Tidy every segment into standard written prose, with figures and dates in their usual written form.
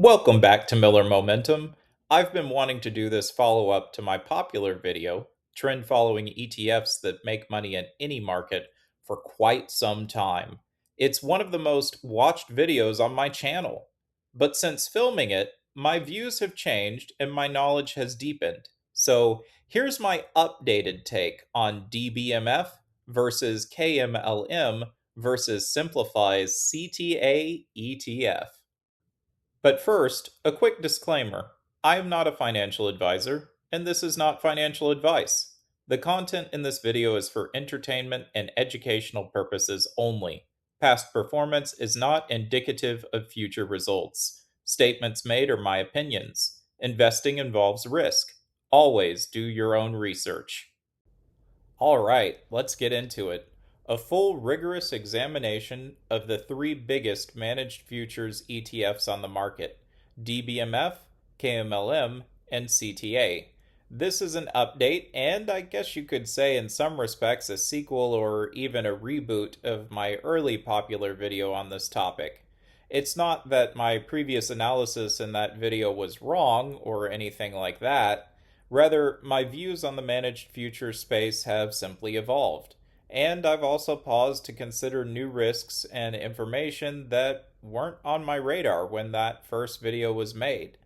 Welcome back to Miller Momentum. I've been wanting to do this follow up to my popular video, Trend Following ETFs That Make Money in Any Market, for quite some time. It's one of the most watched videos on my channel. But since filming it, my views have changed and my knowledge has deepened. So here's my updated take on DBMF versus KMLM versus Simplify's CTA ETF. But first, a quick disclaimer. I am not a financial advisor, and this is not financial advice. The content in this video is for entertainment and educational purposes only. Past performance is not indicative of future results. Statements made are my opinions. Investing involves risk. Always do your own research. All right, let's get into it. A full rigorous examination of the three biggest managed futures ETFs on the market: DBMF, KMLM, and CTA. This is an update, and I guess you could say in some respects a sequel or even a reboot of my early popular video on this topic. It's not that my previous analysis in that video was wrong or anything like that. Rather, my views on the managed futures space have simply evolved, and I've also paused to consider new risks and information that weren't on my radar when that first video was made.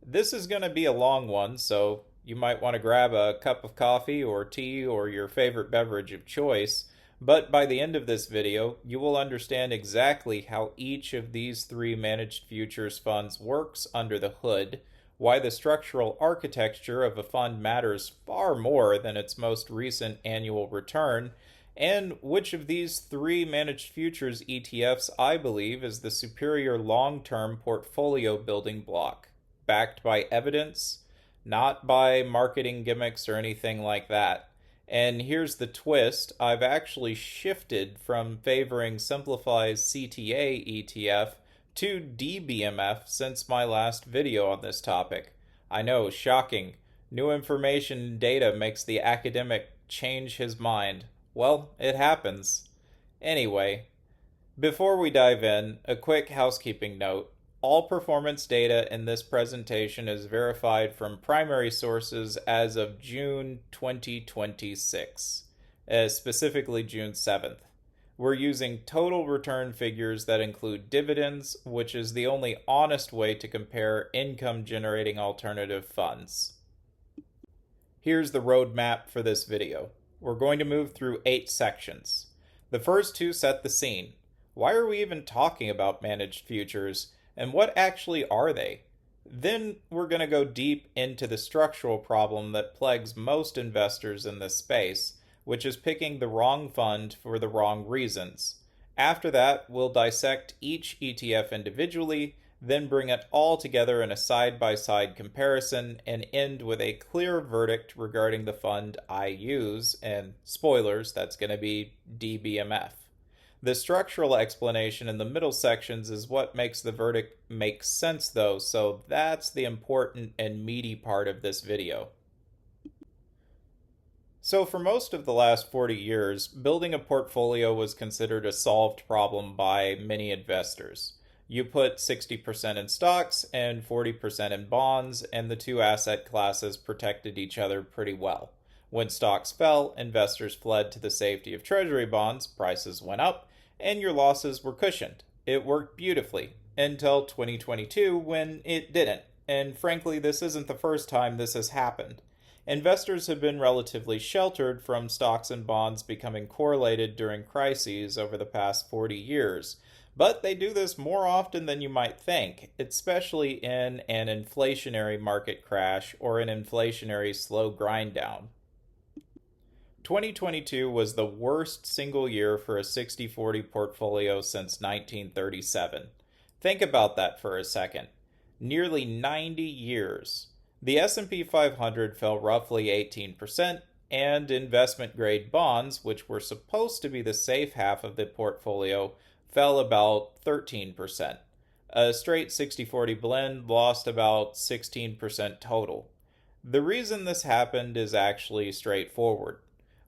This is going to be a long one, so you might want to grab a cup of coffee or tea or your favorite beverage of choice, but by the end of this video, you will understand exactly how each of these three managed futures funds works under the hood, why the structural architecture of a fund matters far more than its most recent annual return, and which of these three managed futures ETFs I believe is the superior long-term portfolio building block, backed by evidence, not by marketing gimmicks or anything like that. And here's the twist: I've actually shifted from favoring Simplify's CTA ETF to DBMF since my last video on this topic. I know, shocking. New information and data makes the academic change his mind. Well, it happens. Anyway, before we dive in, a quick housekeeping note. All performance data in this presentation is verified from primary sources as of June 2026, specifically June 7th. We're using total return figures that include dividends, which is the only honest way to compare income-generating alternative funds. Here's the roadmap for this video. We're going to move through 8 sections. The first 2 set the scene. Why are we even talking about managed futures, and what actually are they? Then we're going to go deep into the structural problem that plagues most investors in this space, which is picking the wrong fund for the wrong reasons. After that, we'll dissect each ETF individually, then bring it all together in a side-by-side comparison, and end with a clear verdict regarding the fund I use, and spoilers, that's going to be DBMF. The structural explanation in the middle sections is what makes the verdict make sense though, so that's the important and meaty part of this video. So for most of the last 40 years, building a portfolio was considered a solved problem by many investors. You put 60% in stocks and 40% in bonds, and the two asset classes protected each other pretty well. When stocks fell, investors fled to the safety of treasury bonds, prices went up, and your losses were cushioned. It worked beautifully, until 2022 when it didn't. And frankly, this isn't the first time this has happened. Investors have been relatively sheltered from stocks and bonds becoming correlated during crises over the past 40 years, but they do this more often than you might think, especially in an inflationary market crash or an inflationary slow grind down. 2022 was the worst single year for a 60-40 portfolio since 1937. Think about that for a second. Nearly 90 years. The S&P 500 fell roughly 18%, and investment-grade bonds, which were supposed to be the safe half of the portfolio, fell about 13%. A straight 60-40 blend lost about 16% total. The reason this happened is actually straightforward.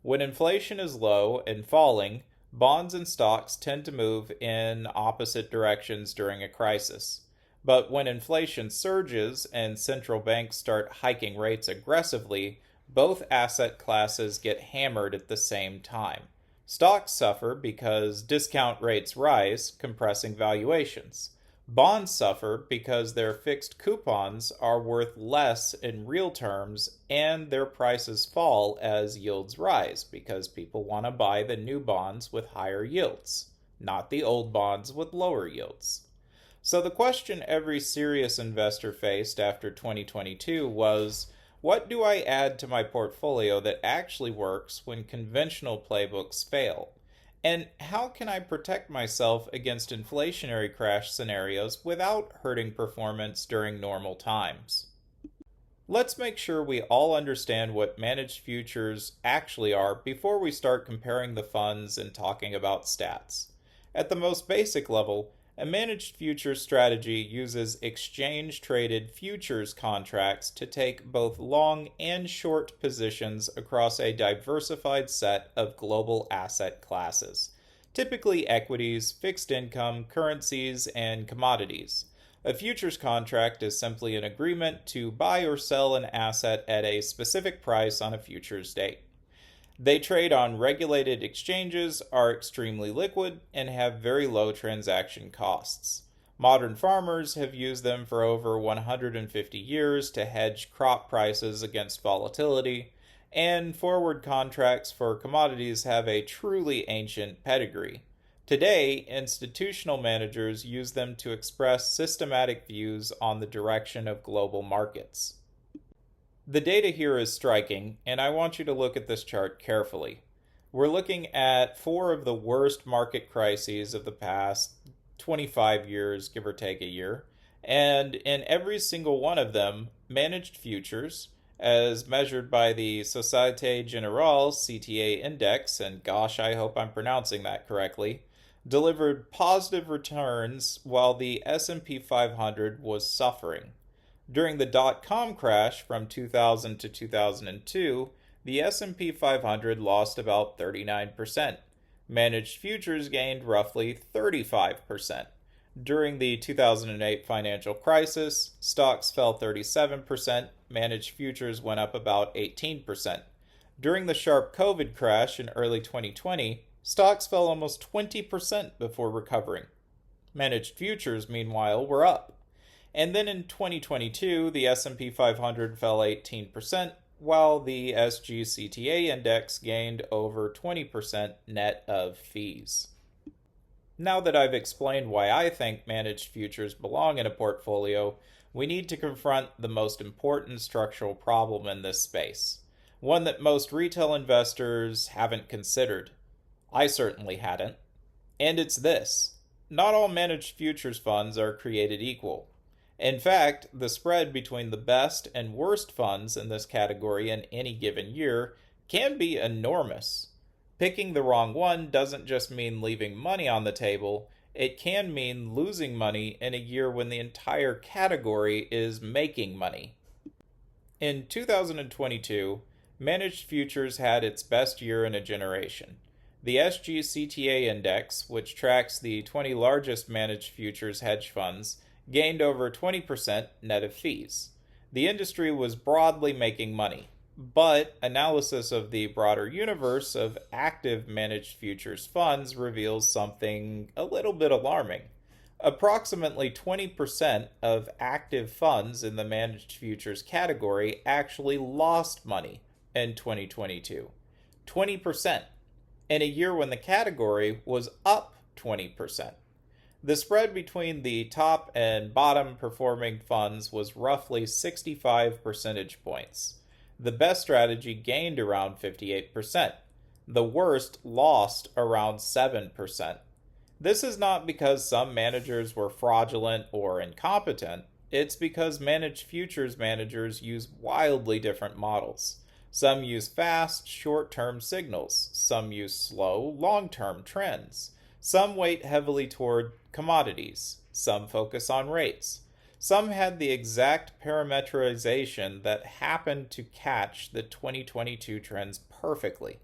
When inflation is low and falling, bonds and stocks tend to move in opposite directions during a crisis. But when inflation surges and central banks start hiking rates aggressively, both asset classes get hammered at the same time. Stocks suffer because discount rates rise, compressing valuations. Bonds suffer because their fixed coupons are worth less in real terms and their prices fall as yields rise because people want to buy the new bonds with higher yields, not the old bonds with lower yields. So the question every serious investor faced after 2022 was, what do I add to my portfolio that actually works when conventional playbooks fail? And how can I protect myself against inflationary crash scenarios without hurting performance during normal times? Let's make sure we all understand what managed futures actually are before we start comparing the funds and talking about stats. At the most basic level, a managed futures strategy uses exchange-traded futures contracts to take both long and short positions across a diversified set of global asset classes, typically equities, fixed income, currencies, and commodities. A futures contract is simply an agreement to buy or sell an asset at a specific price on a futures date. They trade on regulated exchanges, are extremely liquid, and have very low transaction costs. Modern farmers have used them for over 150 years to hedge crop prices against volatility, and forward contracts for commodities have a truly ancient pedigree. Today, institutional managers use them to express systematic views on the direction of global markets. The data here is striking, and I want you to look at this chart carefully. We're looking at four of the worst market crises of the past 25 years, give or take a year, and in every single one of them, managed futures, as measured by the Société Générale CTA index, and gosh, I hope I'm pronouncing that correctly, delivered positive returns while the S&P 500 was suffering. During the dot-com crash from 2000 to 2002, the S&P 500 lost about 39%. Managed futures gained roughly 35%. During the 2008 financial crisis, stocks fell 37%, managed futures went up about 18%. During the sharp COVID crash in early 2020, stocks fell almost 20% before recovering. Managed futures, meanwhile, were up. And then in 2022, the S&P 500 fell 18%, while the SGCTA index gained over 20% net of fees. Now that I've explained why I think managed futures belong in a portfolio, we need to confront the most important structural problem in this space, one that most retail investors haven't considered. I certainly hadn't. And it's this: not all managed futures funds are created equal. In fact, the spread between the best and worst funds in this category in any given year can be enormous. Picking the wrong one doesn't just mean leaving money on the table, it can mean losing money in a year when the entire category is making money. In 2022, managed futures had its best year in a generation. The SGCTA index, which tracks the 20 largest managed futures hedge funds, gained over 20% net of fees. The industry was broadly making money, but analysis of the broader universe of active managed futures funds reveals something a little bit alarming. Approximately 20% of active funds in the managed futures category actually lost money in 2022. 20%, in a year when the category was up 20%. The spread between the top and bottom performing funds was roughly 65 percentage points. The best strategy gained around 58%. The worst lost around 7%. This is not because some managers were fraudulent or incompetent. It's because managed futures managers use wildly different models. Some use fast, short-term signals. Some use slow, long-term trends. Some weight heavily toward commodities. Some focus on rates. Some had the exact parameterization that happened to catch the 2022 trends perfectly.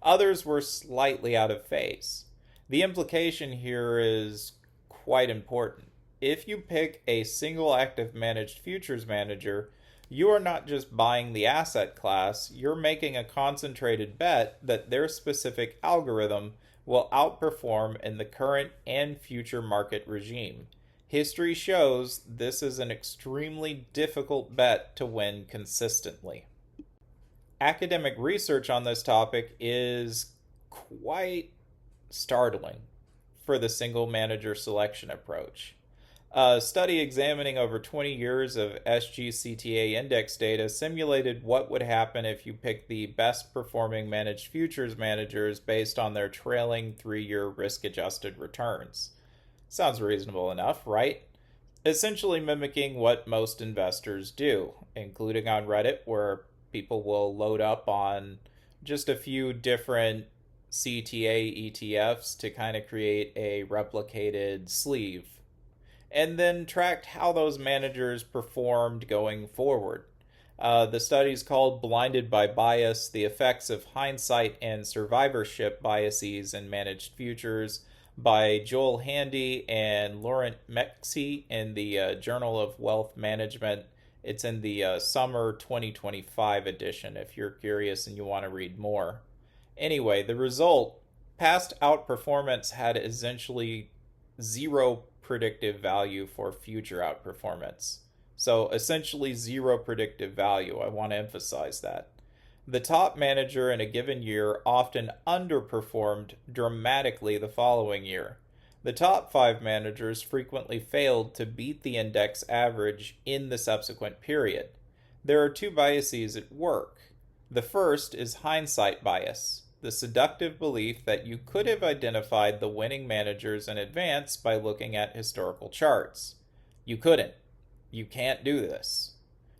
Others were slightly out of phase. The implication here is quite important. If you pick a single active managed futures manager, you are not just buying the asset class, you're making a concentrated bet that their specific algorithm will outperform in the current and future market regime. History shows this is an extremely difficult bet to win consistently. Academic research on this topic is quite startling for the single manager selection approach. A study examining over 20 years of SGCTA index data simulated what would happen if you picked the best performing managed futures managers based on their trailing 3-year risk adjusted returns. Sounds reasonable enough, right? Essentially mimicking what most investors do, including on Reddit, where people will load up on just a few different CTA ETFs to kind of create a replicated sleeve, and then tracked how those managers performed going forward. The study is called Blinded by Bias, The Effects of Hindsight and Survivorship Biases in Managed Futures by Joel Handy and Laurent Mexi in the Journal of Wealth Management. It's in the summer 2025 edition if you're curious and you want to read more. Anyway, the result, past outperformance had essentially zero predictive value for future outperformance. So essentially zero predictive value. I want to emphasize that. The top manager in a given year often underperformed dramatically the following year. The top 5 managers frequently failed to beat the index average in the subsequent period. There are 2 biases at work. The first is hindsight bias, the seductive belief that you could have identified the winning managers in advance by looking at historical charts. You couldn't. You can't do this.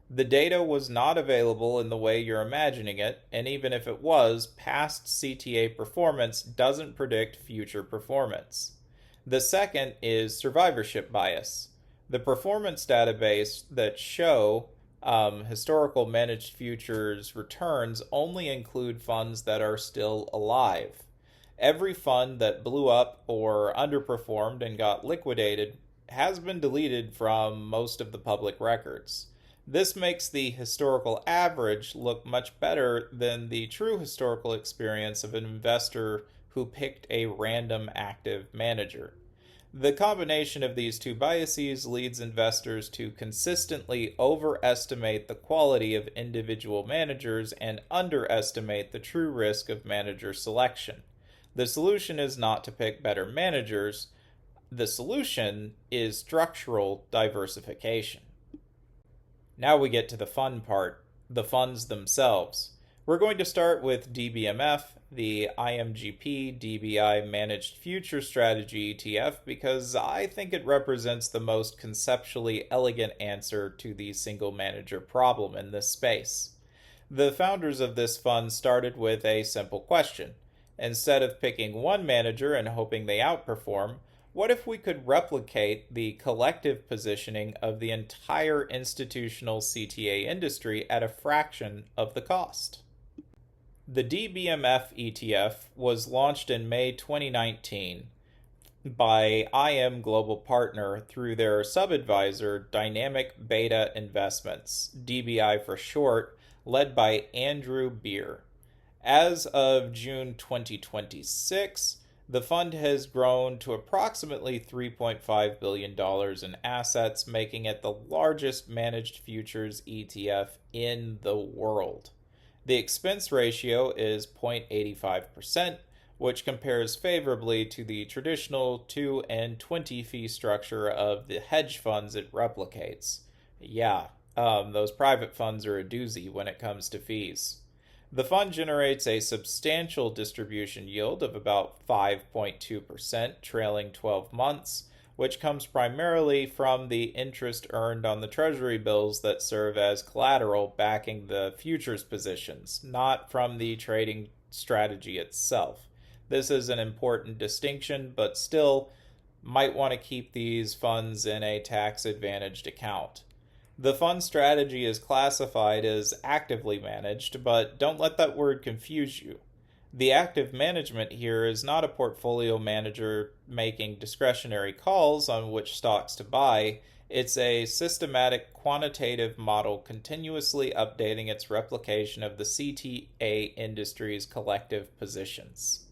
The data was not available in the way you're imagining it, and even if it was, past CTA performance doesn't predict future performance. The second is survivorship bias. The performance database that show historical managed futures returns only include funds that are still alive. Every fund that blew up or underperformed and got liquidated has been deleted from most of the public records. This makes the historical average look much better than the true historical experience of an investor who picked a random active manager. The combination of these 2 biases leads investors to consistently overestimate the quality of individual managers and underestimate the true risk of manager selection. The solution is not to pick better managers. The solution is structural diversification. Now we get to the fun part, the funds themselves. We're going to start with DBMF, the IMGP DBI Managed Future Strategy ETF, because I think it represents the most conceptually elegant answer to the single manager problem in this space. The founders of this fund started with a simple question. Instead of picking one manager and hoping they outperform, what if we could replicate the collective positioning of the entire institutional CTA industry at a fraction of the cost? The DBMF ETF was launched in May 2019 by IM Global Partner through their sub-advisor Dynamic Beta Investments, DBI for short, led by Andrew Beer. As of June 2026, the fund has grown to approximately $3.5 billion in assets, making it the largest managed futures ETF in the world. The expense ratio is 0.85%, which compares favorably to the traditional 2 and 20 fee structure of the hedge funds it replicates. Yeah, those private funds are a doozy when it comes to fees. The fund generates a substantial distribution yield of about 5.2% trailing 12 months, which comes primarily from the interest earned on the treasury bills that serve as collateral backing the futures positions, not from the trading strategy itself. This is an important distinction, but still might want to keep these funds in a tax-advantaged account. The fund strategy is classified as actively managed, but don't let that word confuse you. The active management here is not a portfolio manager making discretionary calls on which stocks to buy. It's a systematic quantitative model continuously updating its replication of the CTA industry's collective positions.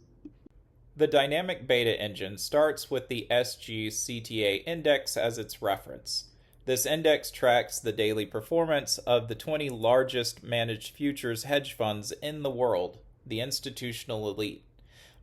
The dynamic beta engine starts with the SG CTA index as its reference. This index tracks the daily performance of the 20 largest managed futures hedge funds in the world, the institutional elite.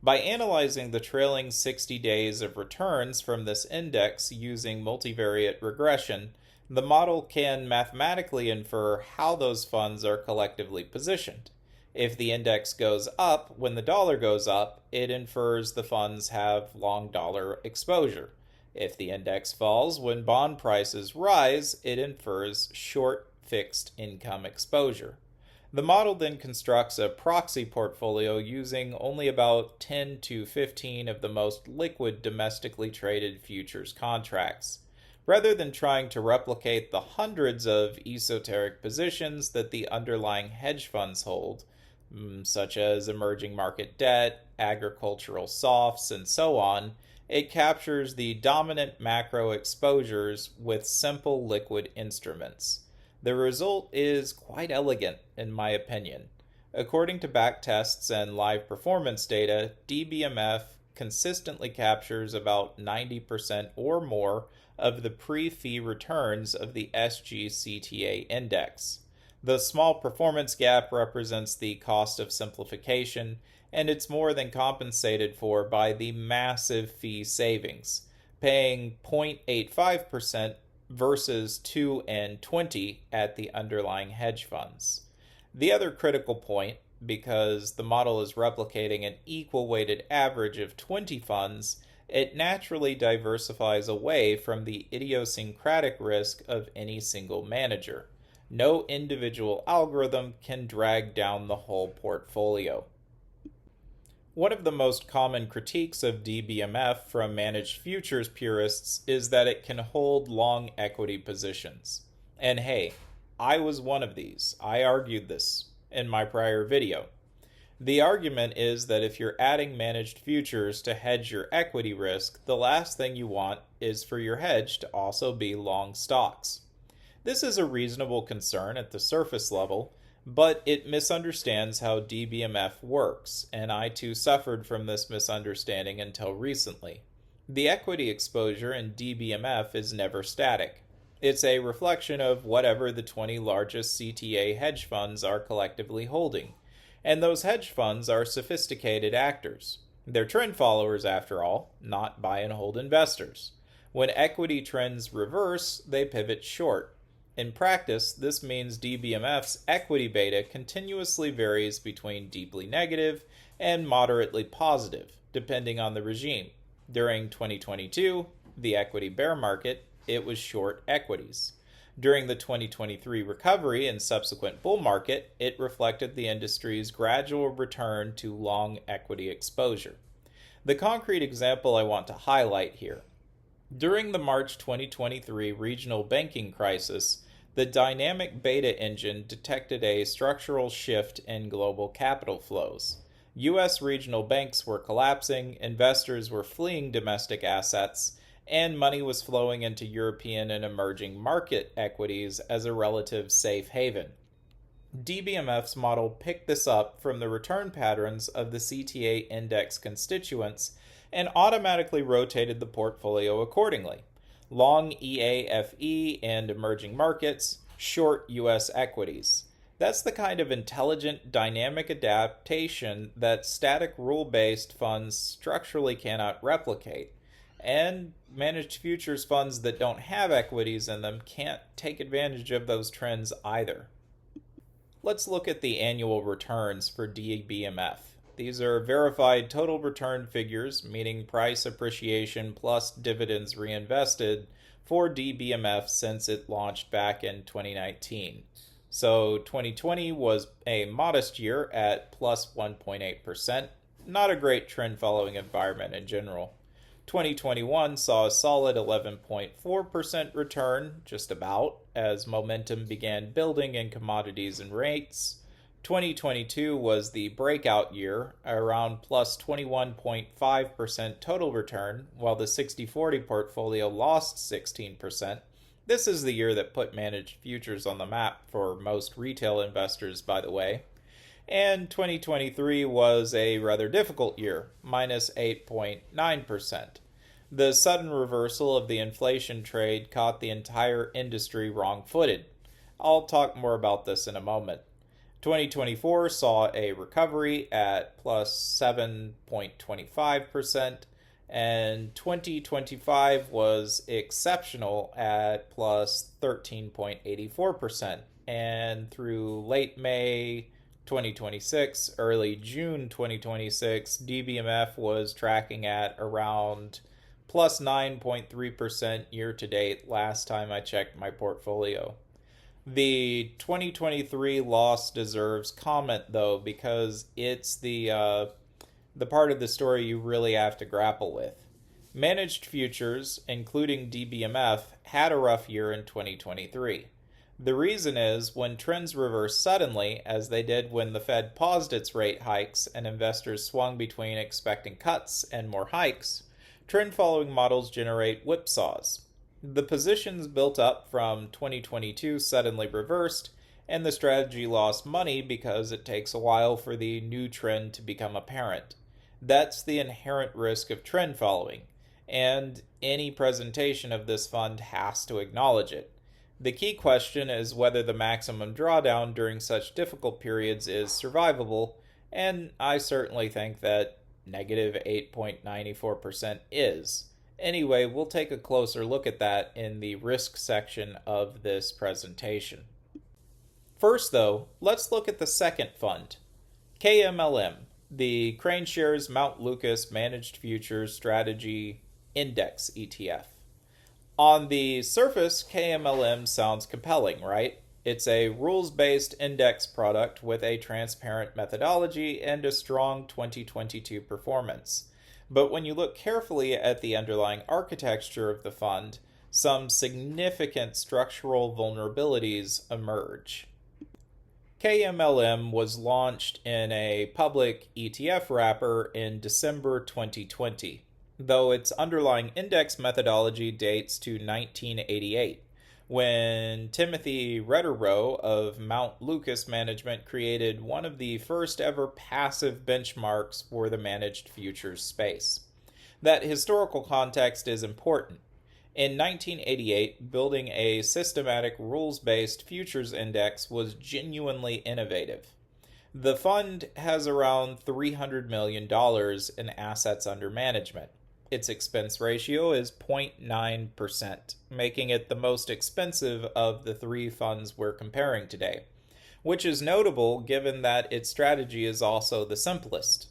By analyzing the trailing 60 days of returns from this index using multivariate regression, the model can mathematically infer how those funds are collectively positioned. If the index goes up when the dollar goes up, it infers the funds have long dollar exposure. If the index falls when bond prices rise, it infers short fixed income exposure. The model then constructs a proxy portfolio using only about 10 to 15 of the most liquid domestically traded futures contracts. Rather than trying to replicate the hundreds of esoteric positions that the underlying hedge funds hold, such as emerging market debt, agricultural softs, and so on, it captures the dominant macro exposures with simple liquid instruments. The result is quite elegant, in my opinion. According to backtests and live performance data, DBMF consistently captures about 90% or more of the pre-fee returns of the SGCTA index. The small performance gap represents the cost of simplification, and it's more than compensated for by the massive fee savings, paying 0.85% versus 2 and 20 at the underlying hedge funds. The other critical point, because the model is replicating an equal weighted average of 20 funds, it naturally diversifies away from the idiosyncratic risk of any single manager. No individual algorithm can drag down the whole portfolio. One of the most common critiques of DBMF from managed futures purists is that it can hold long equity positions. And hey, I was one of these. I argued this in my prior video. The argument is that if you're adding managed futures to hedge your equity risk, the last thing you want is for your hedge to also be long stocks. This is a reasonable concern at the surface level, but it misunderstands how DBMF works, and I too suffered from this misunderstanding until recently. The equity exposure in DBMF is never static. It's a reflection of whatever the 20 largest CTA hedge funds are collectively holding, and those hedge funds are sophisticated actors. They're trend followers, after all, not buy and hold investors. When equity trends reverse, they pivot short. In practice, this means DBMF's equity beta continuously varies between deeply negative and moderately positive, depending on the regime. During 2022, the equity bear market, it was short equities. During the 2023 recovery and subsequent bull market, it reflected the industry's gradual return to long equity exposure. The concrete example I want to highlight here. During the March 2023 regional banking crisis, the dynamic beta engine detected a structural shift in global capital flows. U.S. regional banks were collapsing, investors were fleeing domestic assets, and money was flowing into European and emerging market equities as a relative safe haven. DBMF's model picked this up from the return patterns of the CTA index constituents and automatically rotated the portfolio accordingly. Long EAFE and emerging markets, short U.S. equities. That's the kind of intelligent, dynamic adaptation that static rule-based funds structurally cannot replicate. And managed futures funds that don't have equities in them can't take advantage of those trends either. Let's look at the annual returns for DBMF. These are verified total return figures, meaning price appreciation plus dividends reinvested for DBMF since it launched back in 2019. So 2020 was a modest year at plus 1.8%, not a great trend following environment in general. 2021 saw a solid 11.4% return, just about, as momentum began building in commodities and rates. 2022 was the breakout year, around plus 21.5% total return, while the 60/40 portfolio lost 16%. This is the year that put managed futures on the map for most retail investors, by the way. And 2023 was a rather difficult year, minus 8.9%. The sudden reversal of the inflation trade caught the entire industry wrong-footed. I'll talk more about this in a moment. 2024 saw a recovery at plus 7.25%, and 2025 was exceptional at plus 13.84%. And through late May 2026, early June 2026, DBMF was tracking at around plus 9.3% year to date last time I checked my portfolio. The 2023 loss deserves comment though, because it's the part of the story you really have to grapple with. Managed futures, including DBMF, had a rough year in 2023. The reason is when trends reverse suddenly, as they did when the Fed paused its rate hikes and investors swung between expecting cuts and more hikes, trend-following models generate whipsaws. The positions built up from 2022 suddenly reversed, and the strategy lost money because it takes a while for the new trend to become apparent. That's the inherent risk of trend following, and any presentation of this fund has to acknowledge it. The key question is whether the maximum drawdown during such difficult periods is survivable, and I certainly think that negative 8.94% is. Anyway, we'll take a closer look at that in the risk section of this presentation. First, though, let's look at the second fund, KMLM, the Crane Shares Mount Lucas Managed Futures Strategy Index ETF. On the surface, KMLM sounds compelling, right? It's a rules-based index product with a transparent methodology and a strong 2022 performance. But when you look carefully at the underlying architecture of the fund, some significant structural vulnerabilities emerge. KMLM was launched in a public ETF wrapper in December 2020. Though its underlying index methodology dates to 1988, when Timothy Retterow of Mount Lucas Management created one of the first ever passive benchmarks for the managed futures space. That historical context is important. In 1988, building a systematic rules-based futures index was genuinely innovative. The fund has around $300 million in assets under management. Its expense ratio is 0.9%, making it the most expensive of the three funds we're comparing today, which is notable given that its strategy is also the simplest.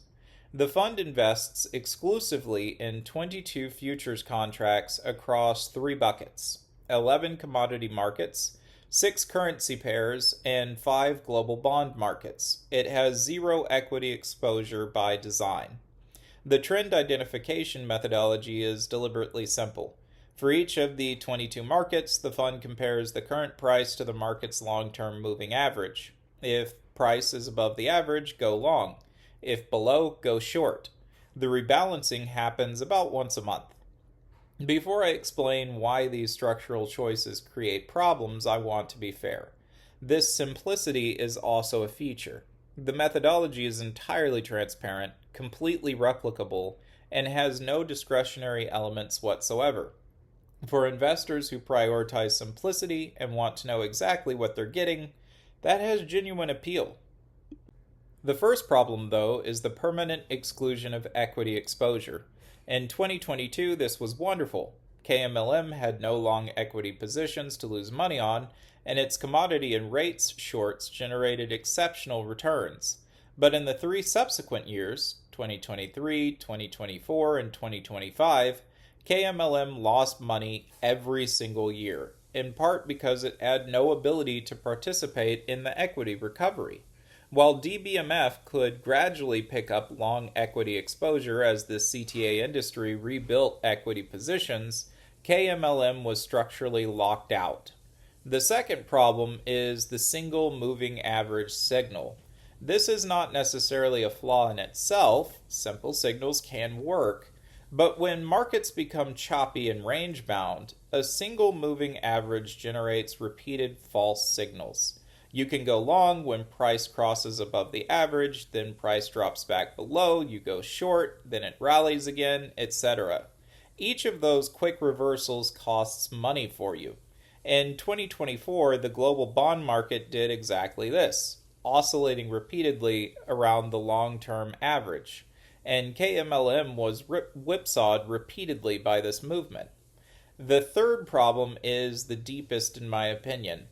The fund invests exclusively in 22 futures contracts across three buckets: 11 commodity markets, 6 currency pairs, and 5 global bond markets. It has zero equity exposure by design. The trend identification methodology is deliberately simple. For each of the 22 markets, the fund compares the current price to the market's long-term moving average. If price is above the average, go long. If below, go short. The rebalancing happens about once a month. Before I explain why these structural choices create problems, I want to be fair. This simplicity is also a feature. The methodology is entirely transparent, completely replicable, and has no discretionary elements whatsoever. For investors who prioritize simplicity and want to know exactly what they're getting, that has genuine appeal. The first problem, though, is the permanent exclusion of equity exposure. In 2022, this was wonderful. KMLM had no long equity positions to lose money on, and its commodity and rates shorts generated exceptional returns. But in the 3 subsequent years, 2023, 2024, and 2025, KMLM lost money every single year, in part because it had no ability to participate in the equity recovery. While DBMF could gradually pick up long equity exposure as the CTA industry rebuilt equity positions, KMLM was structurally locked out. The second problem is the single moving average signal. This is not necessarily a flaw in itself, simple signals can work, but when markets become choppy and range bound, a single moving average generates repeated false signals. You can go long when price crosses above the average, then price drops back below, you go short, then it rallies again, etc. Each of those quick reversals costs money for you. In 2024, the global bond market did exactly this, oscillating repeatedly around the long-term average, and KMLM was whipsawed repeatedly by this movement. The third problem is the deepest in my opinion.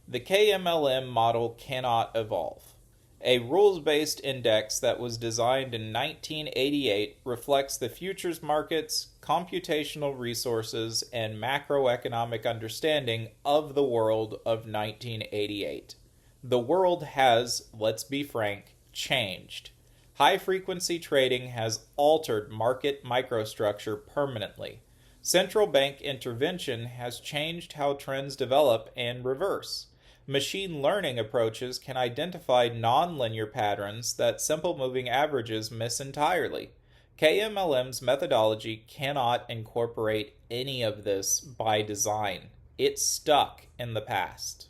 The KMLM model cannot evolve. A rules-based index that was designed in 1988 reflects the futures markets, computational resources, and macroeconomic understanding of the world of 1988. The world has, let's be frank, changed. High-frequency trading has altered market microstructure permanently. Central bank intervention has changed how trends develop and reverse. Machine learning approaches can identify nonlinear patterns that simple moving averages miss entirely. KMLM's methodology cannot incorporate any of this by design. It's stuck in the past.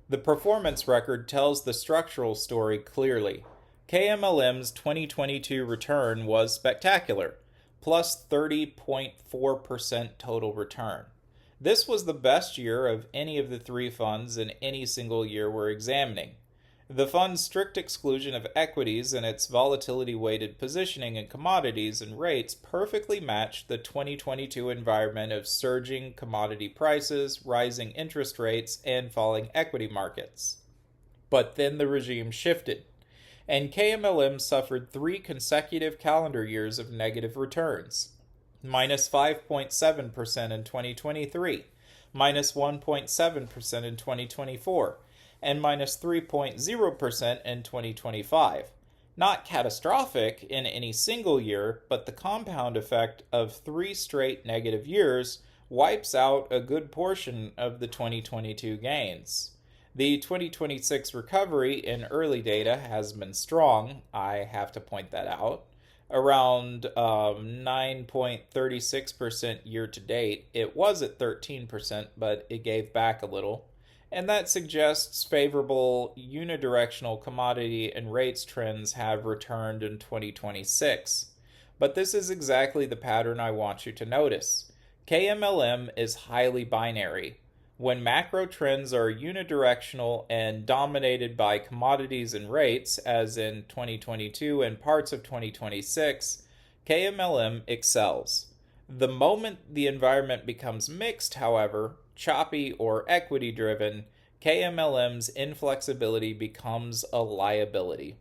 The performance record tells the structural story clearly. KMLM's 2022 return was spectacular, plus 30.4% total return. This was the best year of any of the three funds in any single year we're examining. The fund's strict exclusion of equities and its volatility-weighted positioning in commodities and rates perfectly matched the 2022 environment of surging commodity prices, rising interest rates, and falling equity markets. But then the regime shifted, and KMLM suffered 3 consecutive calendar years of negative returns. Minus 5.7% in 2023, minus 1.7% in 2024, and minus 3.0% in 2025. Not catastrophic in any single year, but the compound effect of 3 straight negative years wipes out a good portion of the 2022 gains. The 2026 recovery in early data has been strong, I have to point that out. Around 9.36% year to date. It was at 13%, but it gave back a little. And that suggests favorable unidirectional commodity and rates trends have returned in 2026. But this is exactly the pattern I want you to notice. KMLM is highly binary. When macro trends are unidirectional and dominated by commodities and rates, as in 2022 and parts of 2026, KMLM excels. The moment the environment becomes mixed, however, choppy or equity-driven, KMLM's inflexibility becomes a liability.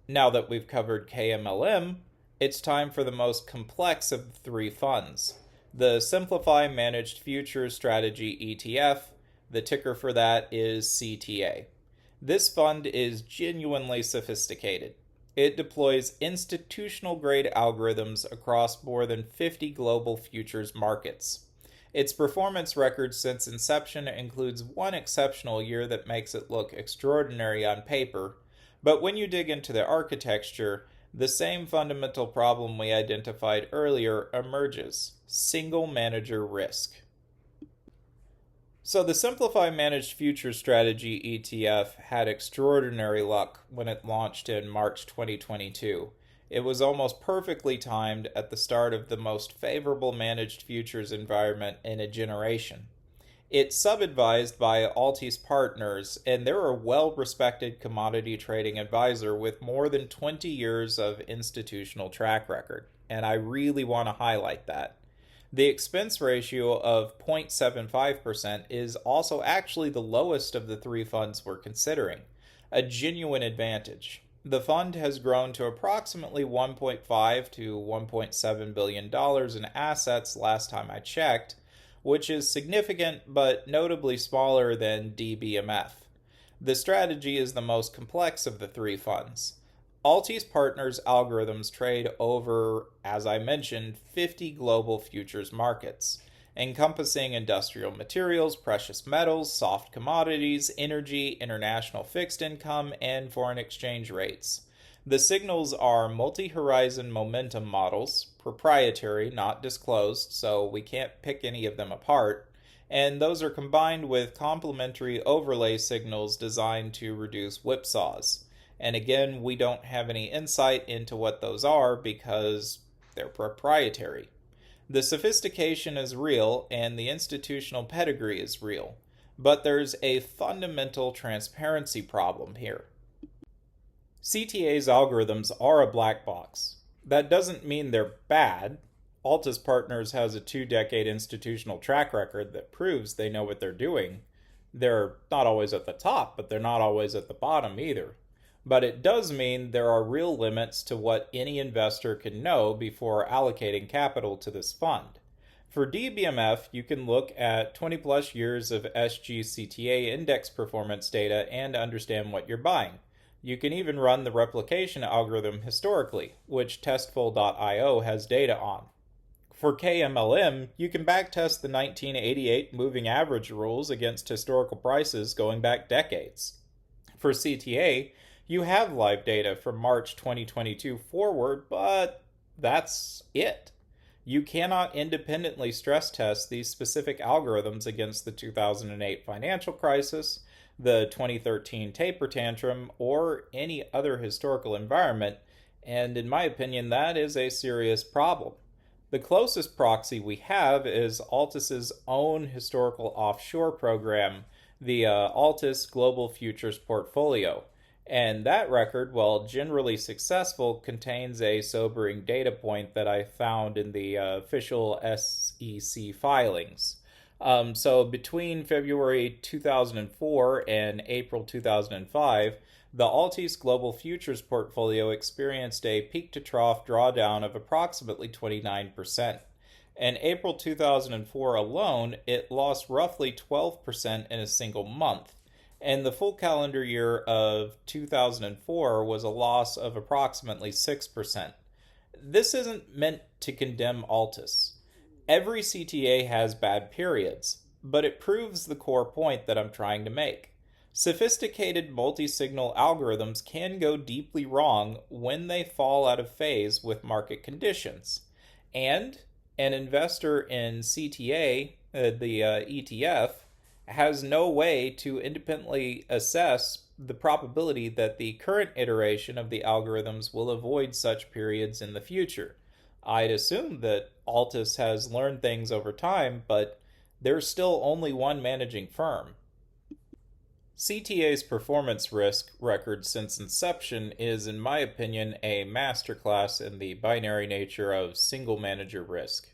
Now that we've covered KMLM, it's time for the most complex of the three funds. The Simplify Managed Futures Strategy ETF, the ticker for that is CTA. This fund is genuinely sophisticated. It deploys institutional-grade algorithms across more than 50 global futures markets. Its performance record since inception includes one exceptional year that makes it look extraordinary on paper, but when you dig into the architecture, the same fundamental problem we identified earlier emerges: single manager risk. So the Simplify Managed Futures Strategy ETF had extraordinary luck when it launched in March 2022. It was almost perfectly timed at the start of the most favorable managed futures environment in a generation. It's sub-advised by Altice Partners, and they're a well-respected commodity trading advisor with more than 20 years of institutional track record, and I really want to highlight that. The expense ratio of 0.75% is also actually the lowest of the three funds we're considering, a genuine advantage. The fund has grown to approximately $1.5 to $1.7 billion in assets last time I checked, which is significant but notably smaller than DBMF. The strategy is the most complex of the three funds. Altice Partners algorithms trade over, as I mentioned, 50 global futures markets. encompassing industrial materials, precious metals, soft commodities, energy, international fixed income, and foreign exchange rates. The signals are multi-horizon momentum models, proprietary, not disclosed, so we can't pick any of them apart, and those are combined with complementary overlay signals designed to reduce whipsaws. And again, we don't have any insight into what those are because they're proprietary. The sophistication is real and the institutional pedigree is real, but there's a fundamental transparency problem here. CTA's algorithms are a black box. That doesn't mean they're bad. Altus Partners has a 2-decade institutional track record that proves they know what they're doing. They're not always at the top, but they're not always at the bottom either. But it does mean there are real limits to what any investor can know before allocating capital to this fund. For DBMF, you can look at 20 plus years of SGCTA index performance data and understand what you're buying. You can even run the replication algorithm historically, which testful.io has data on. For KMLM, you can backtest the 1988 moving average rules against historical prices going back decades. For CTA, you have live data from March 2022 forward, but that's it. You cannot independently stress test these specific algorithms against the 2008 financial crisis, the 2013 taper tantrum, or any other historical environment, and in my opinion, that is a serious problem. The closest proxy we have is Altus's own historical offshore program, the Altus Global Futures Portfolio. And that record, while generally successful, contains a sobering data point that I found in the official SEC filings. So between February 2004 and April 2005, the Altus Global Futures portfolio experienced a peak-to-trough drawdown of approximately 29%. In April 2004 alone, it lost roughly 12% in a single month. And the full calendar year of 2004 was a loss of approximately 6%. This isn't meant to condemn Altus. Every CTA has bad periods, but it proves the core point that I'm trying to make. Sophisticated multi-signal algorithms can go deeply wrong when they fall out of phase with market conditions. And an investor in CTA, the ETF, has no way to independently assess the probability that the current iteration of the algorithms will avoid such periods in the future. I'd assume that Altus has learned things over time, but there's still only one managing firm. CTA's performance risk record since inception is, in my opinion, a masterclass in the binary nature of single manager risk.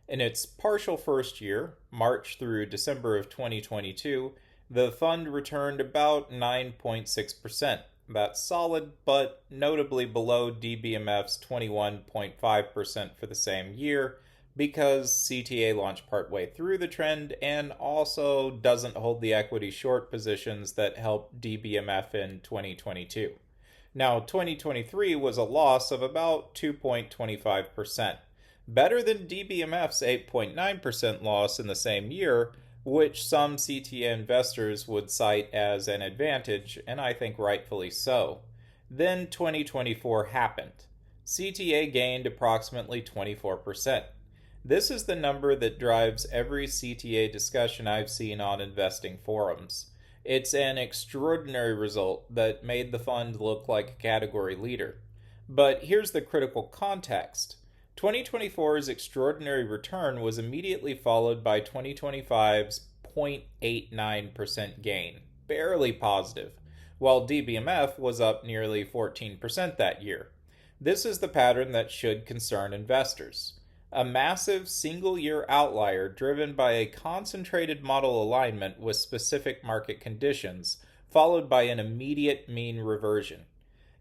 In its partial first year, March through December of 2022, the fund returned about 9.6%. That's solid, but notably below DBMF's 21.5% for the same year, because CTA launched partway through the trend and also doesn't hold the equity short positions that helped DBMF in 2022. Now, 2023 was a loss of about 2.25%. Better than DBMF's 8.9% loss in the same year, which some CTA investors would cite as an advantage, and I think rightfully so. Then 2024 happened. CTA gained approximately 24%. This is the number that drives every CTA discussion I've seen on investing forums. It's an extraordinary result that made the fund look like a category leader. But here's the critical context. 2024's extraordinary return was immediately followed by 2025's 0.89% gain, barely positive, while DBMF was up nearly 14% that year. This is the pattern that should concern investors. A massive single-year outlier driven by a concentrated model alignment with specific market conditions, followed by an immediate mean reversion.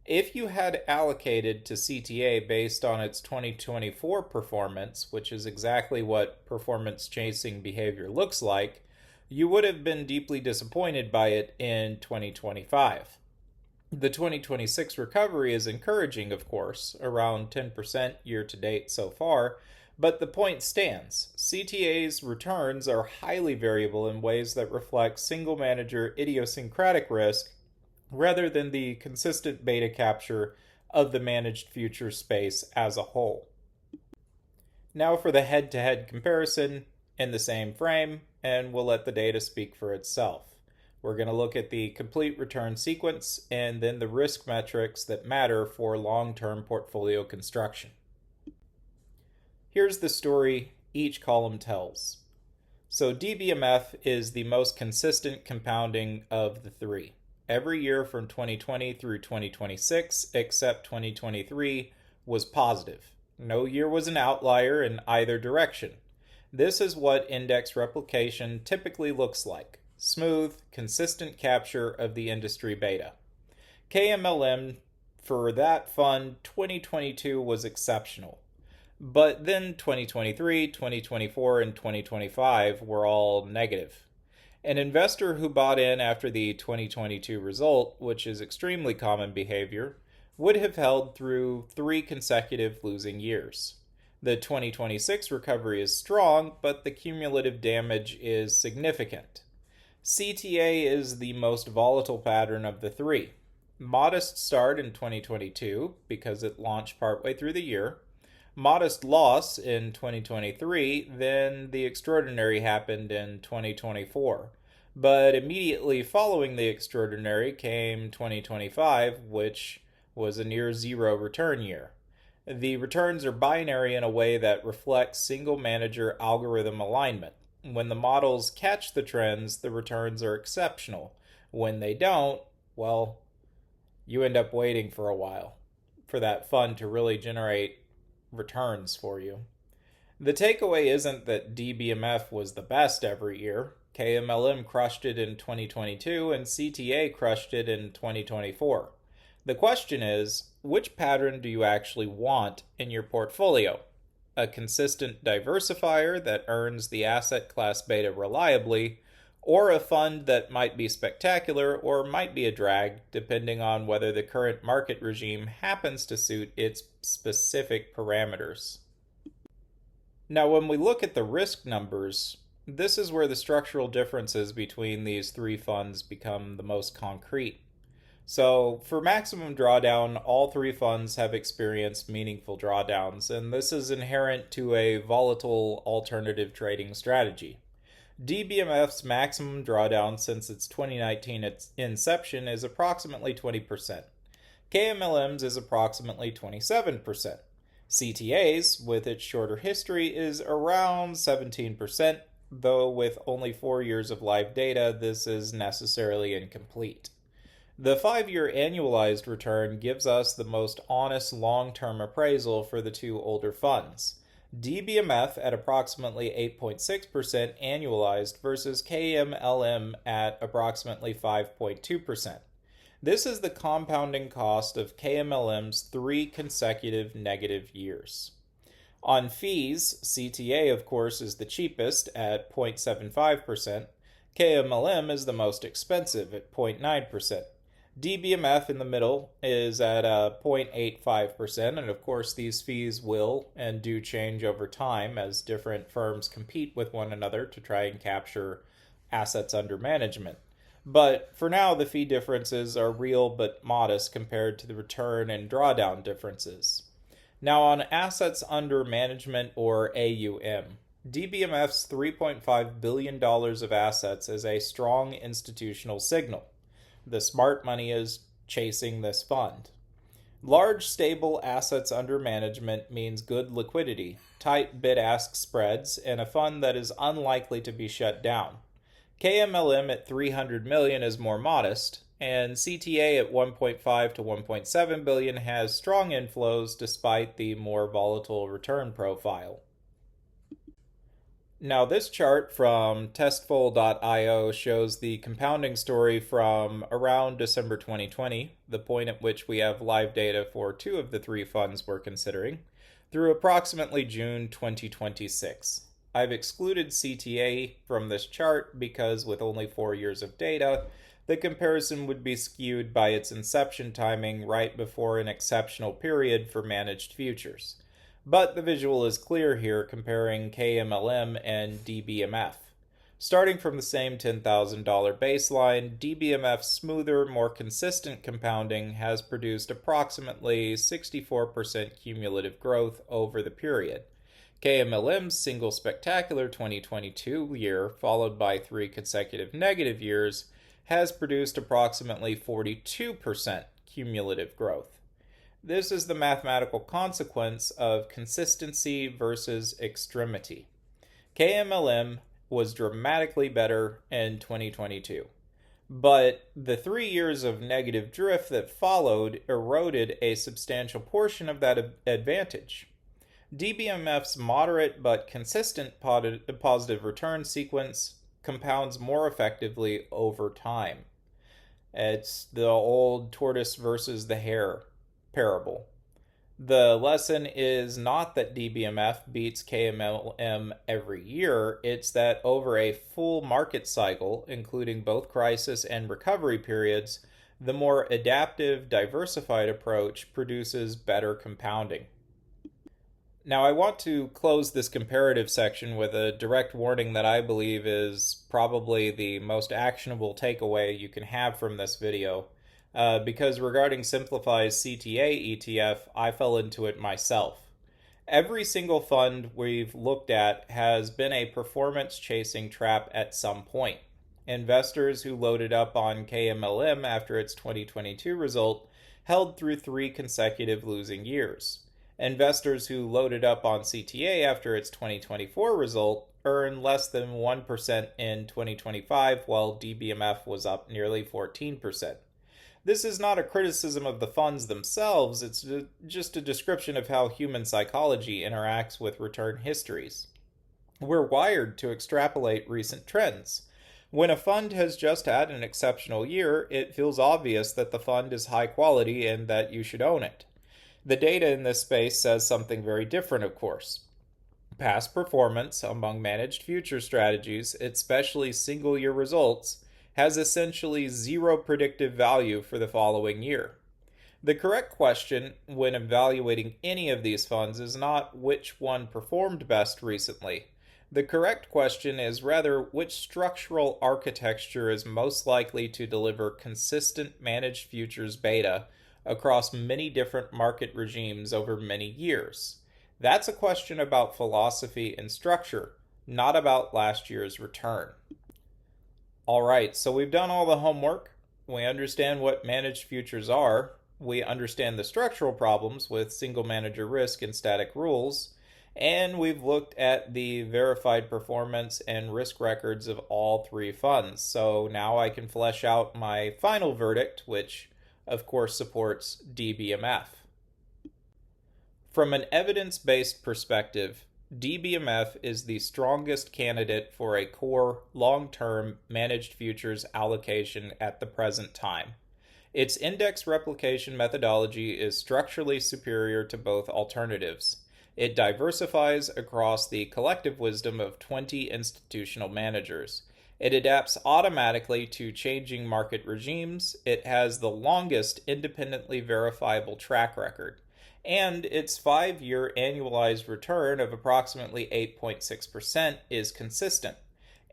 If you had allocated to CTA based on its 2024 performance, which is exactly what performance-chasing behavior looks like, you would have been deeply disappointed by it in 2025. The 2026 recovery is encouraging, of course, around 10% year-to-date so far, But the point stands. CTAs returns are highly variable in ways that reflect single manager idiosyncratic risk rather than the consistent beta capture of the managed future space as a whole. Now for the head-to-head comparison in the same frame, and we'll let the data speak for itself. We're going to look at the complete return sequence and then the risk metrics that matter for long-term portfolio construction. Here's the story each column tells. So DBMF is the most consistent compounding of the three. Every year from 2020 through 2026, except 2023, was positive. No year was an outlier in either direction. This is what index replication typically looks like. Smooth, consistent capture of the industry beta. KMLM for that fund 2022 was exceptional. But then 2023, 2024, and 2025 were all negative. An investor who bought in after the 2022 result, which is extremely common behavior, would have held through 3 consecutive losing years. The 2026 recovery is strong, but the cumulative damage is significant. CTA is the most volatile pattern of the 3. Modest start in 2022 because it launched partway through the year. Modest loss in 2023, then the extraordinary happened in 2024. But immediately following the extraordinary came 2025, which was a near zero return year. The returns are binary in a way that reflects single manager algorithm alignment. When the models catch the trends, the returns are exceptional. When they don't, well, you end up waiting for a while for that fund to really generate returns for you. The takeaway isn't that DBMF was the best every year. KMLM crushed it in 2022 and CTA crushed it in 2024. The question is, which pattern do you actually want in your portfolio? A consistent diversifier that earns the asset class beta reliably, or a fund that might be spectacular or might be a drag, depending on whether the current market regime happens to suit its specific parameters. Now, when we look at the risk numbers, this is where the structural differences between these 3 funds become the most concrete. So, for maximum drawdown, all 3 funds have experienced meaningful drawdowns, and this is inherent to a volatile alternative trading strategy. DBMF's maximum drawdown since its 2019 inception is approximately 20%. KMLM's is approximately 27%. CTA's, with its shorter history, is around 17%, though with only 4 years of live data, this is necessarily incomplete. The 5-year annualized return gives us the most honest long-term appraisal for the 2 older funds. DBMF at approximately 8.6% annualized versus KMLM at approximately 5.2%. This is the compounding cost of KMLM's 3 consecutive negative years. On fees, CTA of course is the cheapest at 0.75%. KMLM is the most expensive at 0.9%. DBMF in the middle is at 0.85%, and of course these fees will and do change over time as different firms compete with one another to try and capture assets under management. But for now, the fee differences are real but modest compared to the return and drawdown differences. Now on assets under management, or AUM, DBMF's $3.5 billion of assets is a strong institutional signal. The smart money is chasing this fund. Large, stable assets under management means good liquidity, tight bid-ask spreads, and a fund that is unlikely to be shut down. KMLM at $300 million is more modest, and CTA at $1.5 to $1.7 billion has strong inflows despite the more volatile return profile. Now this chart from testful.io shows the compounding story from around December 2020, the point at which we have live data for 2 of the 3 funds we're considering, through approximately June 2026. I've excluded CTA from this chart because with only 4 years of data, the comparison would be skewed by its inception timing right before an exceptional period for managed futures. But the visual is clear here comparing KMLM and DBMF. Starting from the same $10,000 baseline, DBMF's smoother, more consistent compounding has produced approximately 64% cumulative growth over the period. KMLM's single spectacular 2022 year, followed by 3 consecutive negative years, has produced approximately 42% cumulative growth. This is the mathematical consequence of consistency versus extremity. KMLM was dramatically better in 2022. But the 3 years of negative drift that followed eroded a substantial portion of that advantage. DBMF's moderate but consistent positive return sequence compounds more effectively over time. It's the old tortoise versus the hare parable. The lesson is not that DBMF beats KMLM every year, it's that over a full market cycle, including both crisis and recovery periods, the more adaptive, diversified approach produces better compounding. Now, I want to close this comparative section with a direct warning that I believe is probably the most actionable takeaway you can have from this video. Because regarding Simplify's CTA ETF, I fell into it myself. Every single fund we've looked at has been a performance chasing trap at some point. Investors who loaded up on KMLM after its 2022 result held through 3 consecutive losing years. Investors who loaded up on CTA after its 2024 result earned less than 1% in 2025, while DBMF was up nearly 14%. This is not a criticism of the funds themselves, it's just a description of how human psychology interacts with return histories. We're wired to extrapolate recent trends. When a fund has just had an exceptional year, it feels obvious that the fund is high quality and that you should own it. The data in this space says something very different, of course. Past performance among managed future strategies, especially single-year results, has essentially zero predictive value for the following year. The correct question when evaluating any of these funds is not which one performed best recently. The correct question is rather which structural architecture is most likely to deliver consistent managed futures beta across many different market regimes over many years. That's a question about philosophy and structure, not about last year's return. All right, so we've done all the homework. We understand what managed futures are. We understand the structural problems with single manager risk and static rules. And we've looked at the verified performance and risk records of all 3 funds. So now I can flesh out my final verdict, which of course supports DBMF. From an evidence-based perspective, DBMF is the strongest candidate for a core, long-term managed futures allocation at the present time. Its index replication methodology is structurally superior to both alternatives. It diversifies across the collective wisdom of 20 institutional managers. It adapts automatically to changing market regimes. It has the longest independently verifiable track record. And its 5-year annualized return of approximately 8.6% is consistent,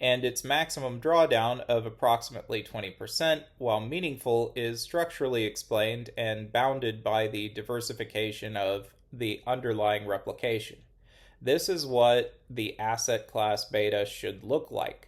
and its maximum drawdown of approximately 20%, while meaningful, is structurally explained and bounded by the diversification of the underlying replication. This is what the asset class beta should look like.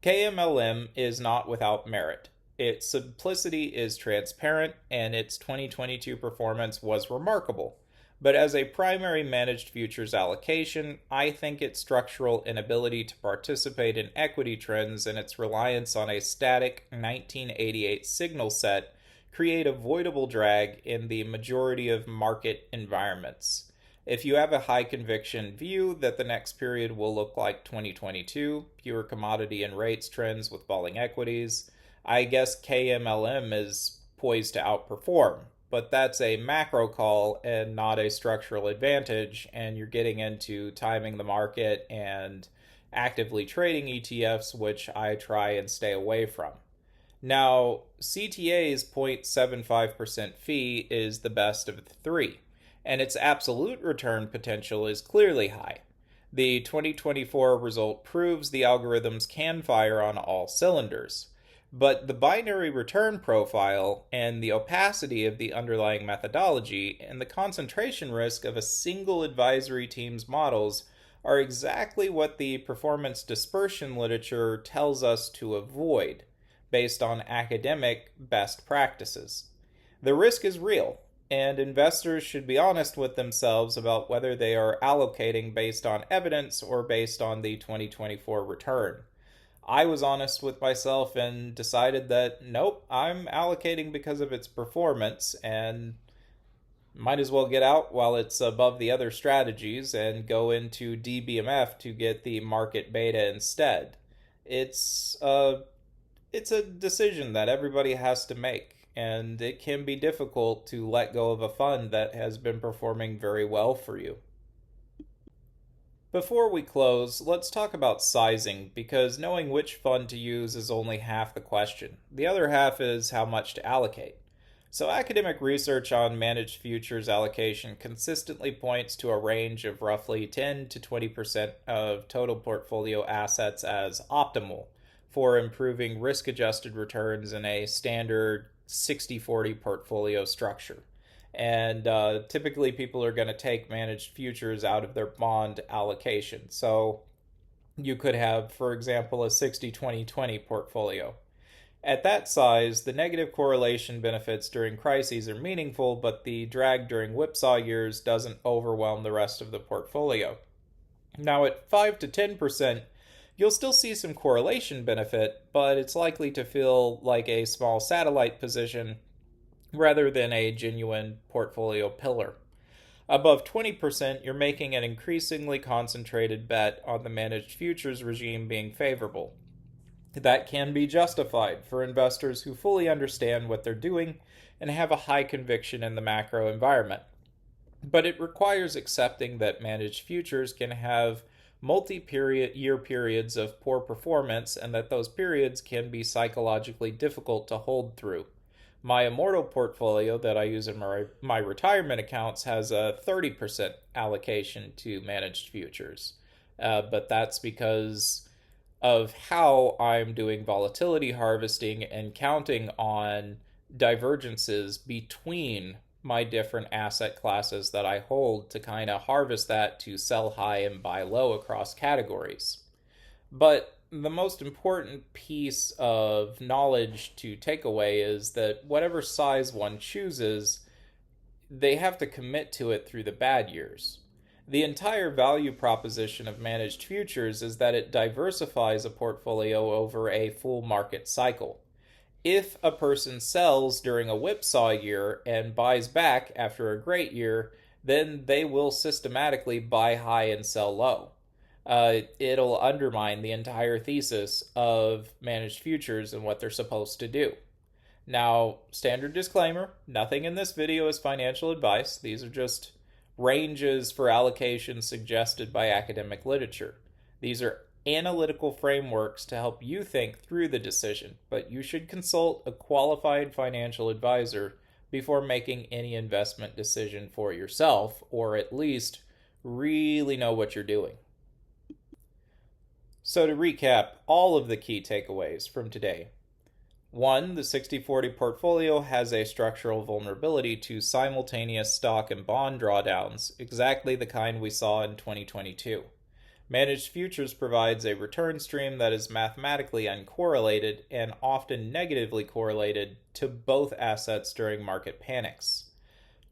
KMLM is not without merit. Its simplicity is transparent, and its 2022 performance was remarkable. But as a primary managed futures allocation, I think its structural inability to participate in equity trends and its reliance on a static 1988 signal set create avoidable drag in the majority of market environments. If you have a high conviction view that the next period will look like 2022, pure commodity and rates trends with falling equities, I guess KMLM is poised to outperform, but that's a macro call and not a structural advantage, and you're getting into timing the market and actively trading ETFs, which I try and stay away from. Now, CTA's 0.75% fee is the best of the 3. and its absolute return potential is clearly high. The 2024 result proves the algorithms can fire on all cylinders. But the binary return profile and the opacity of the underlying methodology and the concentration risk of a single advisory team's models are exactly what the performance dispersion literature tells us to avoid based on academic best practices. The risk is real, and investors should be honest with themselves about whether they are allocating based on evidence or based on the 2024 return. I was honest with myself and decided that nope, I'm allocating because of its performance and might as well get out while it's above the other strategies and go into DBMF to get the market beta instead. It's a it's a decision that everybody has to make, and it can be difficult to let go of a fund that has been performing very well for you. Before we close, let's talk about sizing because knowing which fund to use is only half the question. The other half is how much to allocate. So, academic research on managed futures allocation consistently points to a range of roughly 10 to 20% of total portfolio assets as optimal for improving risk adjusted returns in a standard 60/40 portfolio structure. And typically, people are going to take managed futures out of their bond allocation. So, you could have, for example, a 60/20/20 portfolio. At that size, the negative correlation benefits during crises are meaningful, but the drag during whipsaw years doesn't overwhelm the rest of the portfolio. Now, at 5 to 10%, you'll still see some correlation benefit, but it's likely to feel like a small satellite position rather than a genuine portfolio pillar. Above 20%, you're making an increasingly concentrated bet on the managed futures regime being favorable. That can be justified for investors who fully understand what they're doing and have a high conviction in the macro environment. But it requires accepting that managed futures can have multi-year periods of poor performance and that those periods can be psychologically difficult to hold through. My Immortal portfolio that I use in my retirement accounts has a 30% allocation to managed futures. But that's because of how I'm doing volatility harvesting and counting on divergences between my different asset classes that I hold to kind of harvest that to sell high and buy low across categories. But the most important piece of knowledge to take away is that whatever size one chooses, they have to commit to it through the bad years. The entire value proposition of managed futures is that it diversifies a portfolio over a full market cycle. If a person sells during a whipsaw year and buys back after a great year, then they will systematically buy high and sell low. It'll undermine the entire thesis of managed futures and what they're supposed to do. Now, standard disclaimer, nothing in this video is financial advice. These are just ranges for allocation suggested by academic literature. These are analytical frameworks to help you think through the decision, but you should consult a qualified financial advisor before making any investment decision for yourself, or at least really know what you're doing. So to recap all of the key takeaways from today. 1. The 60/40 portfolio has a structural vulnerability to simultaneous stock and bond drawdowns, exactly the kind we saw in 2022. Managed futures provides a return stream that is mathematically uncorrelated and often negatively correlated to both assets during market panics.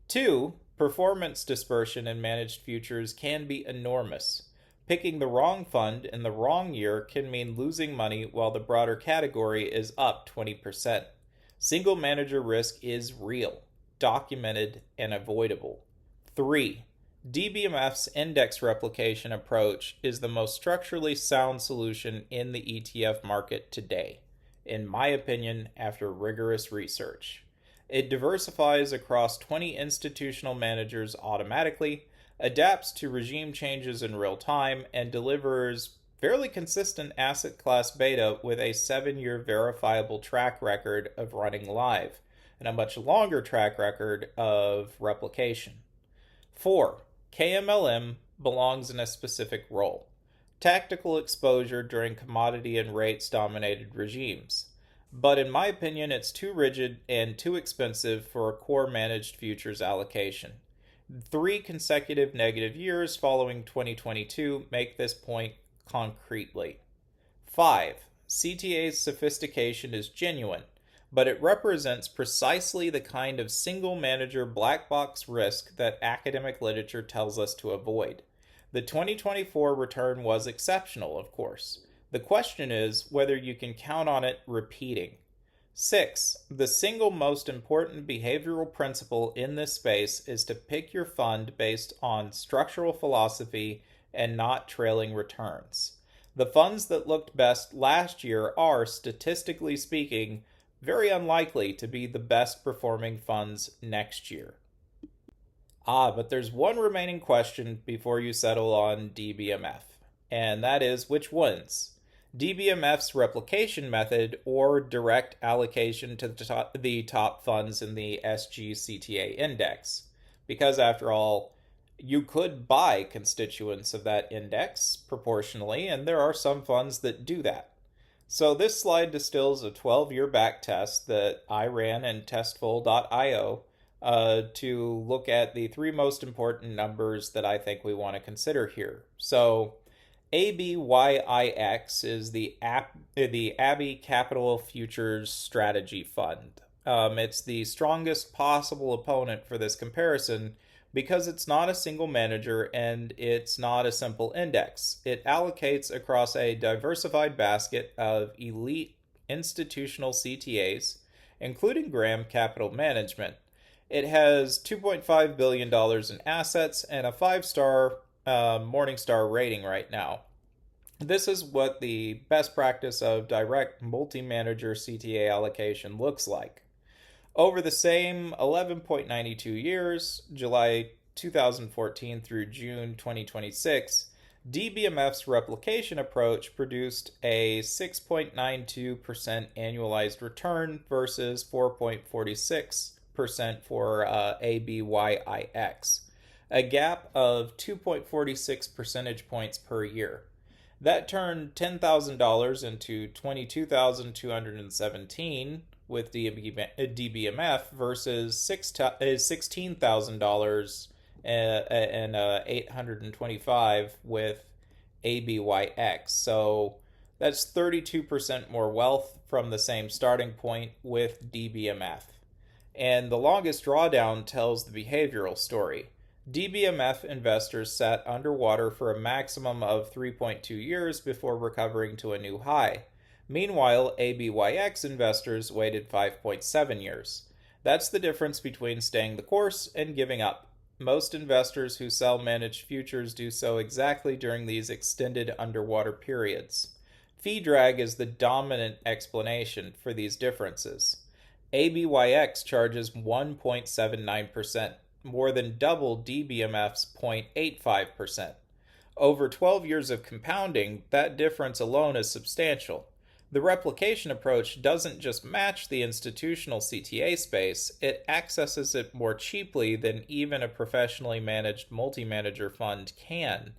2. Performance dispersion in managed futures can be enormous. Picking the wrong fund in the wrong year can mean losing money while the broader category is up 20%. Single manager risk is real, documented, and avoidable. 3. DBMF's index replication approach is the most structurally sound solution in the ETF market today, in my opinion, after rigorous research. It diversifies across 20 institutional managers automatically, adapts to regime changes in real time, and delivers fairly consistent asset class beta with a 7-year verifiable track record of running live and a much longer track record of replication. 4. KMLM belongs in a specific role. Tactical exposure during commodity and rates dominated regimes. But in my opinion, it's too rigid and too expensive for a core managed futures allocation. 3 consecutive negative years following 2022 make this point concretely. 5. CTA's sophistication is genuine, but it represents precisely the kind of single manager black box risk that academic literature tells us to avoid. The 2024 return was exceptional, of course. The question is whether you can count on it repeating. 6. The single most important behavioral principle in this space is to pick your fund based on structural philosophy and not trailing returns. The funds that looked best last year are, statistically speaking, very unlikely to be the best performing funds next year. But there's one remaining question before you settle on DBMF, and that is which wins? DBMF's replication method or direct allocation to the top funds in the SGCTA index? Because after all, you could buy constituents of that index proportionally, and there are some funds that do that. So this slide distills a 12-year back test that I ran in testful.io to look at the 3 most important numbers that I think we want to consider here. So ABYIX is the Abbey Capital Futures Strategy Fund. It's the strongest possible opponent for this comparison because it's not a single manager and it's not a simple index. It allocates across a diversified basket of elite institutional CTAs, including Graham Capital Management. It has $2.5 billion in assets and a 5-star Morningstar rating right now. This is what the best practice of direct multi-manager CTA allocation looks like. Over the same 11.92 years, July 2014 through June 2026, DBMF's replication approach produced a 6.92% annualized return versus 4.46% for ABYIX, a gap of 2.46 percentage points per year. That turned $10,000 into $22,217 with DBMF versus $16,000 and $825 with ABYX. So that's 32% more wealth from the same starting point with DBMF. And the longest drawdown tells the behavioral story. DBMF investors sat underwater for a maximum of 3.2 years before recovering to a new high. Meanwhile, ABYX investors waited 5.7 years. That's the difference between staying the course and giving up. Most investors who sell managed futures do so exactly during these extended underwater periods. Fee drag is the dominant explanation for these differences. ABYX charges 1.79%, more than double DBMF's 0.85%. Over 12 years of compounding, that difference alone is substantial. The replication approach doesn't just match the institutional CTA space, it accesses it more cheaply than even a professionally managed multi-manager fund can.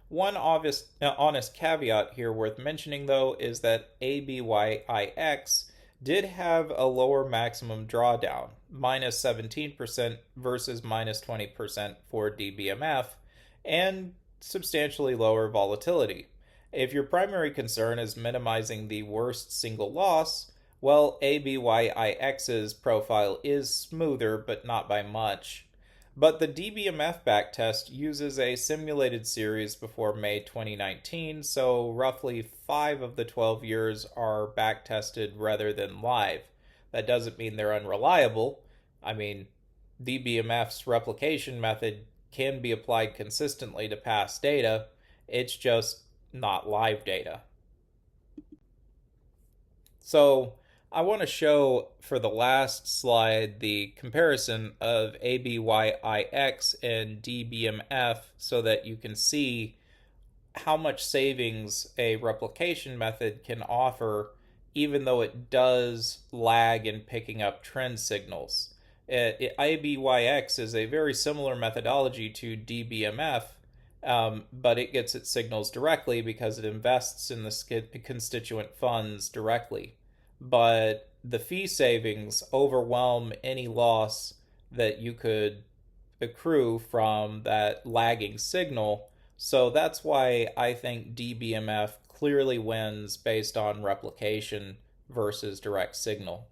One honest caveat here worth mentioning, though, is that ABYIX did have a lower maximum drawdown, minus 17% versus minus 20% for DBMF, and substantially lower volatility. If your primary concern is minimizing the worst single loss, well, ABYIX's profile is smoother, but not by much. But the DBMF backtest uses a simulated series before May 2019, so roughly 5 of the 12 years are backtested rather than live. That doesn't mean they're unreliable. I mean, DBMF's replication method can be applied consistently to past data. It's just not live data. So I want to show for the last slide the comparison of ABYIX and DBMF so that you can see how much savings a replication method can offer, even though it does lag in picking up trend signals. IBYX is a very similar methodology to DBMF, but it gets its signals directly because it invests in the constituent funds directly. But the fee savings overwhelm any loss that you could accrue from that lagging signal. So that's why I think DBMF clearly wins based on replication versus direct signal.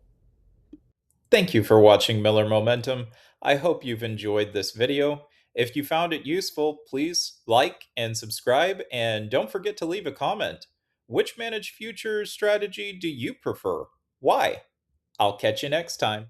Thank you for watching Miller Momentum. I hope you've enjoyed this video. If you found it useful, please like and subscribe, and don't forget to leave a comment. Which managed futures strategy do you prefer? Why? I'll catch you next time.